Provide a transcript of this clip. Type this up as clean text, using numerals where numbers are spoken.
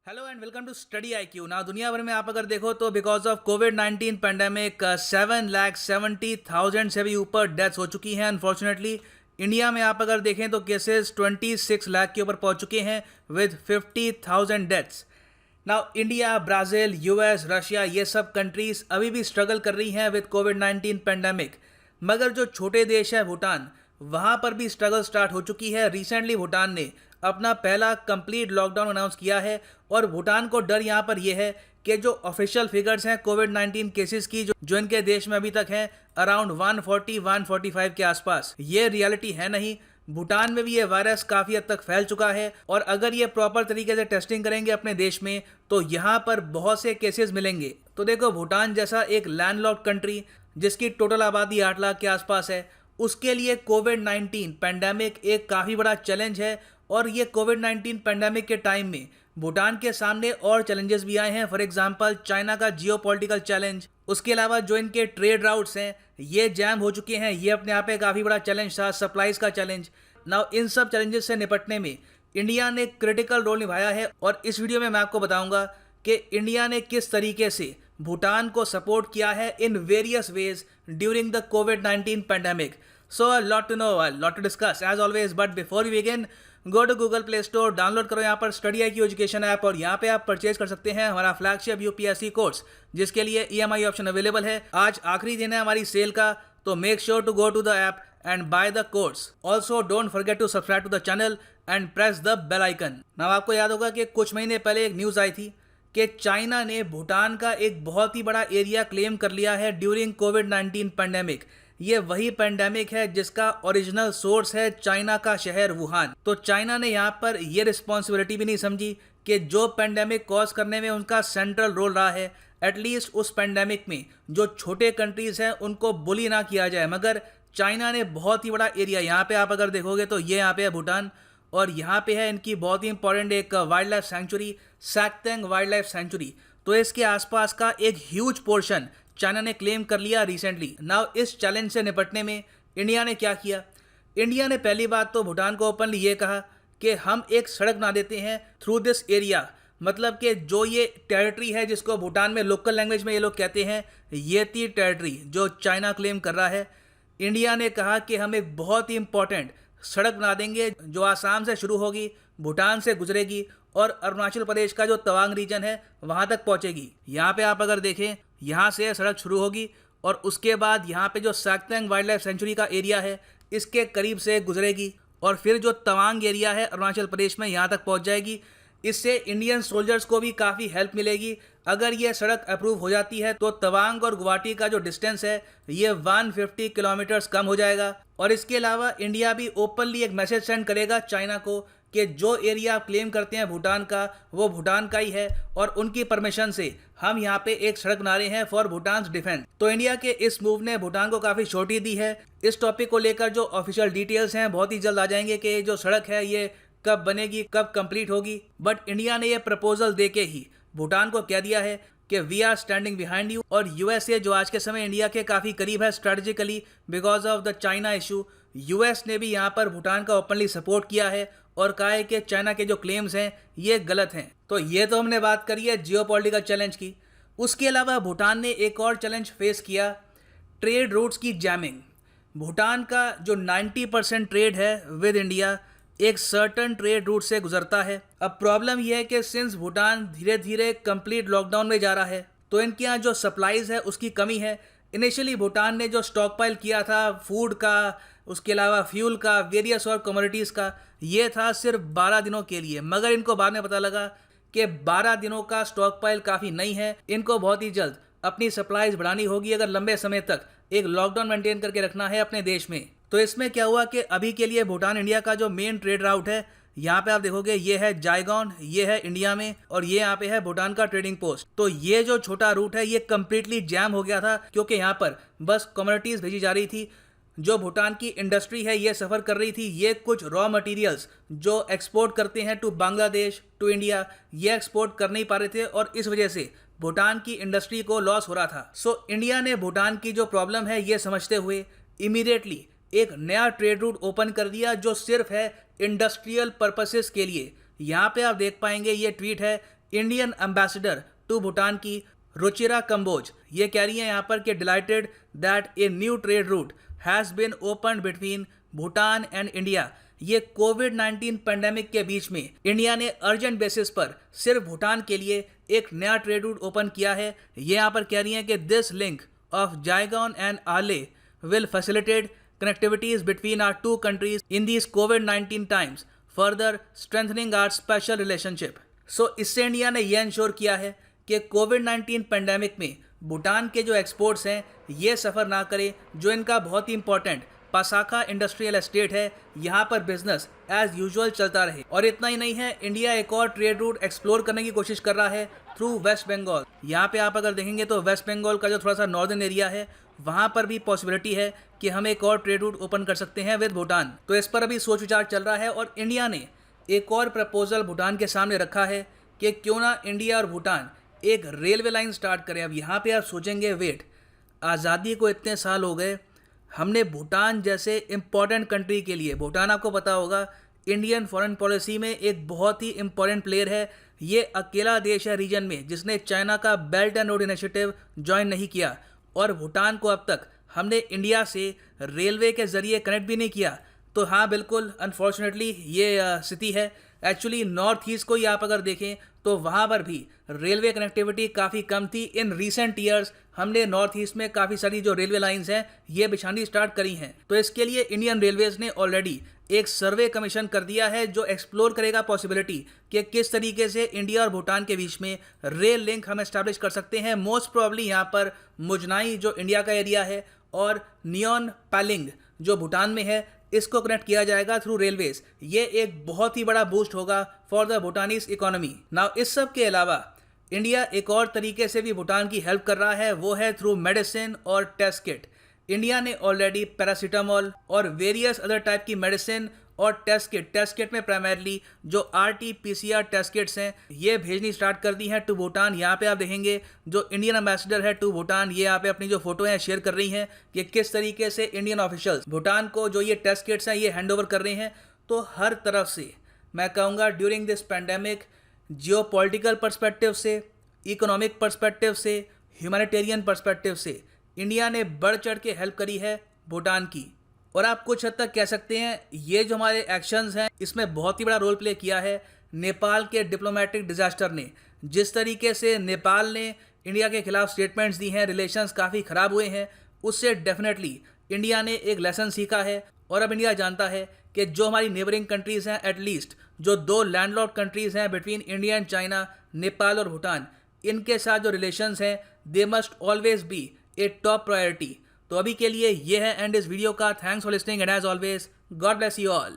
Hello and welcome to study IQ। ना दुनिया भर में आप अगर देखो तो बिकॉज ऑफ कोविड-19 पैंडेमिक 7,70,000 से भी ऊपर डेथ्स हो चुकी हैं। अनफॉर्चुनेटली इंडिया में आप अगर देखें तो केसेस 26 लाख के ऊपर पहुंच चुके हैं with 50,000 deaths. Now India, Brazil, US, Russia, ये सब कंट्रीज अभी भी स्ट्रगल कर रही हैं विद कोविड-19 पैंडेमिक। मगर जो छोटे देश है भूटान, वहाँ पर भी स्ट्रगल स्टार्ट हो चुकी है। रिसेंटली भूटान ने अपना पहला कंप्लीट लॉकडाउन अनाउंस किया है और भूटान को डर यहाँ पर यह है कि जो ऑफिशियल फिगर्स हैं कोविड-19 केसेस की जो इनके देश में अभी तक हैं अराउंड 140-145 के आसपास, ये रियलिटी है नहीं। भूटान में भी ये वायरस काफ़ी हद तक फैल चुका है और अगर ये प्रॉपर तरीके से टेस्टिंग करेंगे अपने देश में तो यहाँ पर बहुत से केसेस मिलेंगे। तो देखो, भूटान जैसा एक लैंडलॉक्ड कंट्री जिसकी टोटल आबादी 8 लाख के आसपास है, उसके लिए कोविड-19 पैंडेमिक एक काफ़ी बड़ा चैलेंज है। और ये कोविड-19 पैंडेमिक के टाइम में भूटान के सामने और चैलेंजेस भी आए हैं। फॉर एग्जांपल चाइना का जियोपॉलिटिकल चैलेंज, उसके अलावा जो इनके ट्रेड राउट्स हैं ये जैम हो चुके हैं, ये अपने आप में काफ़ी बड़ा चैलेंज था। सप्लाईज का चैलेंज। नाउ इन सब चैलेंजेस से निपटने में इंडिया ने क्रिटिकल रोल निभाया है और इस वीडियो में मैं आपको बताऊंगा कि इंडिया ने किस तरीके से भूटान को सपोर्ट किया है in various ways during the covid pandemic. So a lot to know, a lot to discuss as always, but before we begin, go to Google Play Store, download करो यहाँ पर स्टडी IQ एजुकेशन ऐप और यहाँ पे आप purchase कर सकते हैं हमारा फ्लैगशिप UPSC कोर्स, जिसके लिए EMI ऑप्शन अवेलेबल है। आज आखिरी दिन है हमारी सेल का, तो make sure to go to the app and buy the course. Also don't forget to subscribe to the channel and press the bell icon. Now आपको याद होगा कि कुछ महीने पहले एक न्यूज़ आई थी कि चाइना ने भूटान का एक बहुत ही बड़ा एरिया क्लेम कर लिया है ड्यूरिंग कोविड-19 पैंडेमिक। ये वही पैंडेमिक है जिसका ओरिजिनल सोर्स है चाइना का शहर वुहान। तो चाइना ने यहाँ पर ये रिस्पॉन्सिबिलिटी भी नहीं समझी कि जो पैंडेमिक कॉज करने में उनका सेंट्रल रोल रहा है, एटलीस्ट उस पैंडेमिक में जो छोटे कंट्रीज हैं उनको बुली ना किया जाए। मगर चाइना ने बहुत ही बड़ा एरिया, यहाँ पे आप अगर देखोगे तो ये यहाँ पे है भूटान और यहाँ पे है इनकी बहुत ही इंपॉर्टेंट एक wildlife sanctuary, Sakteng wildlife sanctuary. तो इसके आसपास का एक ह्यूज पोर्शन चाइना ने क्लेम कर लिया रिसेंटली। नाउ इस चैलेंज से निपटने में इंडिया ने क्या किया? इंडिया ने पहली बात तो भूटान को ओपनली ये कहा कि हम एक सड़क बना देते हैं थ्रू दिस एरिया। मतलब कि जो ये टेरिटरी है जिसको भूटान में लोकल लैंग्वेज में ये लोग कहते हैं येती टेरिटरी, जो चाइना क्लेम कर रहा है, इंडिया ने कहा कि हम एक बहुत ही इंपॉर्टेंट सड़क बना देंगे जो आसाम से शुरू होगी, भूटान से गुजरेगी और अरुणाचल प्रदेश का जो तवांग रीजन है वहाँ तक पहुँचेगी। यहाँ पे आप अगर देखें, यहाँ से सड़क शुरू होगी और उसके बाद यहाँ पे जो सैकतेंग वाइल्ड लाइफ सेंचुरी का एरिया है इसके करीब से गुजरेगी और फिर जो तवांग एरिया है अरुणाचल प्रदेश में यहाँ तक पहुँच जाएगी। इससे इंडियन सोल्जर्स को भी काफ़ी हेल्प मिलेगी। अगर ये सड़क अप्रूव हो जाती है तो तवांग और गुवाहाटी का जो डिस्टेंस है ये 150 किलोमीटर्स कम हो जाएगा। और इसके अलावा इंडिया भी ओपनली एक मैसेज सेंड करेगा चाइना को कि जो एरिया आप क्लेम करते हैं भूटान का, वो भूटान का ही है और उनकी परमिशन से हम यहाँ पे एक सड़क बना रहे हैं फॉर भूटान डिफेंस। तो इंडिया के इस मूव ने भूटान को काफ़ी छोटी दी है। इस टॉपिक को लेकर जो ऑफिशियल डिटेल्स हैं बहुत ही जल्द आ जाएंगे कि जो सड़क है ये कब बनेगी, कब कंप्लीट होगी। बट इंडिया ने ये प्रपोजल देके ही भूटान को कह दिया है कि we are standing behind you. और USA जो आज के समय इंडिया के काफ़ी करीब है strategically because of the China issue, US ने भी यहाँ पर भूटान का ओपनली सपोर्ट किया है और कहा है कि चाइना के जो क्लेम्स हैं ये गलत हैं। तो ये तो हमने बात करी है जियोपॉलिटिकल चैलेंज की। उसके अलावा भूटान ने एक और चैलेंज फेस किया, ट्रेड रूट्स की जैमिंग। भूटान का जो 90% ट्रेड है विद इंडिया एक सर्टन ट्रेड रूट से गुजरता है। अब प्रॉब्लम यह है कि सिंस भूटान धीरे धीरे कंप्लीट लॉकडाउन में जा रहा है तो इनके यहाँ जो सप्लाईज है उसकी कमी है। इनिशियली भूटान ने जो स्टॉक पाइल किया था फूड का, उसके अलावा फ्यूल का, वेरियस और कमोडिटीज़ का, ये था सिर्फ 12 दिनों के लिए। मगर इनको बाद में पता लगा कि 12 दिनों का स्टॉक पाइल काफ़ी नहीं है, इनको बहुत ही जल्द अपनी सप्लाईज बढ़ानी होगी अगर लंबे समय तक एक लॉकडाउन मेंटेन करके रखना है अपने देश में। तो इसमें क्या हुआ कि अभी के लिए भूटान इंडिया का जो मेन ट्रेड राउट है, यहाँ पे आप देखोगे ये है जायगॉन, ये है इंडिया में और ये यहाँ पे है भूटान का ट्रेडिंग पोस्ट। तो ये जो छोटा रूट है ये कम्प्लीटली जैम हो गया था क्योंकि यहाँ पर बस कमोडिटीज़ भेजी जा रही थी। जो भूटान की इंडस्ट्री है ये सफ़र कर रही थी। ये कुछ रॉ मटेरियल्स जो एक्सपोर्ट करते हैं टू बांग्लादेश, टू इंडिया, ये एक्सपोर्ट कर नहीं पा रहे थे और इस वजह से भूटान की इंडस्ट्री को लॉस हो रहा था। सो इंडिया ने भूटान की जो प्रॉब्लम है ये समझते हुए इमीडिएटली एक नया ट्रेड रूट ओपन कर दिया जो सिर्फ है इंडस्ट्रियल पर्पसेस के लिए। यहाँ पे आप देख पाएंगे ये ट्वीट है इंडियन एम्बेसडर टू भूटान की रुचिरा कंबोज। ये कह रही हैं यहाँ पर कि delighted that a new trade route has been open between Bhutan and India. ये कोविड-19 पेंडेमिक के बीच में इंडिया ने अर्जेंट बेसिस पर सिर्फ भूटान के लिए एक नया ट्रेड रूट ओपन किया है। ये यहाँ पर कह रही हैं कि दिस लिंक ऑफ जायगॉन एंड आले will facilitate connectivities between our two countries in these COVID-19 times, further strengthening our special relationship. So इससे इंडिया ने यह इंश्योर किया है कि कोविड-19 पेंडेमिक में भूटान के जो एक्सपोर्ट्स हैं ये सफ़र ना करें। जो इनका बहुत ही इंपॉर्टेंट पासाखा इंडस्ट्रियल एस्टेट है, यहाँ पर बिजनेस एज यूजुअल चलता रहे। और इतना ही नहीं है, इंडिया एक और ट्रेड रूट एक्सप्लोर करने की कोशिश कर रहा है थ्रू वेस्ट बंगाल। यहाँ पे आप अगर देखेंगे तो वेस्ट बंगाल का जो थोड़ा सा नॉर्दर्न एरिया है वहाँ पर भी पॉसिबिलिटी है कि हम एक और ट्रेड रूट ओपन कर सकते हैं विद भूटान। तो इस पर अभी सोच विचार चल रहा है और इंडिया ने एक और प्रपोजल भूटान के सामने रखा है कि क्यों ना इंडिया और भूटान एक रेलवे लाइन स्टार्ट करें। अब यहाँ पे आप सोचेंगे, वेट, आज़ादी को इतने साल हो गए, हमने भूटान जैसे इम्पॉर्टेंट कंट्री के लिए, भूटान आपको पता होगा इंडियन फॉरेन पॉलिसी में एक बहुत ही इम्पॉर्टेंट प्लेयर है। ये अकेला देश है रीजन में जिसने चाइना का belt and road initiative join नहीं किया। और भूटान को अब तक हमने इंडिया से रेलवे के ज़रिए कनेक्ट भी नहीं किया। तो हाँ, बिल्कुल अनफॉर्चुनेटली ये स्थिति है। एक्चुअली नॉर्थ ईस्ट को ही आप अगर देखें तो वहाँ पर भी रेलवे कनेक्टिविटी काफ़ी कम थी। इन रीसेंट ईयर्स हमने नॉर्थ ईस्ट में काफ़ी सारी जो रेलवे लाइंस हैं ये बिछानी स्टार्ट करी हैं। तो इसके लिए इंडियन रेलवेज़ ने ऑलरेडी एक सर्वे कमीशन कर दिया है जो एक्सप्लोर करेगा पॉसिबिलिटी कि किस तरीके से इंडिया और भूटान के बीच में रेल लिंक हम एस्टैब्लिश कर सकते हैं। मोस्ट प्रॉब्ली यहाँ पर मुजनाई जो इंडिया का एरिया है और नियॉन पैलिंग जो भूटान में है, इसको कनेक्ट किया जाएगा थ्रू रेलवेज। ये एक बहुत ही बड़ा बूस्ट होगा फॉर द भूटानीज इकोनॉमी। नाउ इस सब के अलावा इंडिया एक और तरीके से भी भूटान की हेल्प कर रहा है, वो है थ्रू मेडिसिन और टेस्ट किट। इंडिया ने ऑलरेडी पैरासीटामोल और वेरियस अदर टाइप की मेडिसिन और टेस्ट किट में प्राइमरली जो RT-PCR टेस्ट किट्स हैं ये भेजनी स्टार्ट कर दी हैं टू भूटान। यहाँ पे आप देखेंगे जो इंडियन एम्बेसडर है टू भूटान, ये यहाँ पे अपनी जो फोटो हैं शेयर कर रही हैं कि किस तरीके से इंडियन ऑफिशियल्स भूटान को जो ये टेस्ट किट्स हैं ये हैंड ओवर कर रहे हैं। तो हर तरफ से मैं कहूँगा during this pandemic, geopolitical perspective से, इकोनॉमिक पर्सपेक्टिव से, ह्यूमैनिटेरियन पर्सपेक्टिव से इंडिया ने बढ़ चढ़ के हेल्प करी है भूटान की। और आप कुछ हद तक कह सकते हैं ये जो हमारे एक्शंस हैं इसमें बहुत ही बड़ा रोल प्ले किया है नेपाल के डिप्लोमेटिक डिजास्टर ने। जिस तरीके से नेपाल ने इंडिया के खिलाफ स्टेटमेंट्स दी हैं, रिलेशंस काफ़ी ख़राब हुए हैं, उससे डेफिनेटली इंडिया ने एक लेसन सीखा है। और अब इंडिया जानता है कि जो हमारी नेबरिंग कंट्रीज़ हैं, एटलीस्ट जो दो लैंडलॉर्ड कंट्रीज़ हैं between India and China, Nepal और भूटान, इनके साथ जो रिलेशंस हैं they must always be A top priority. तो अभी के लिए ये है एंड इस वीडियो का। Thanks for listening and as always God bless you all.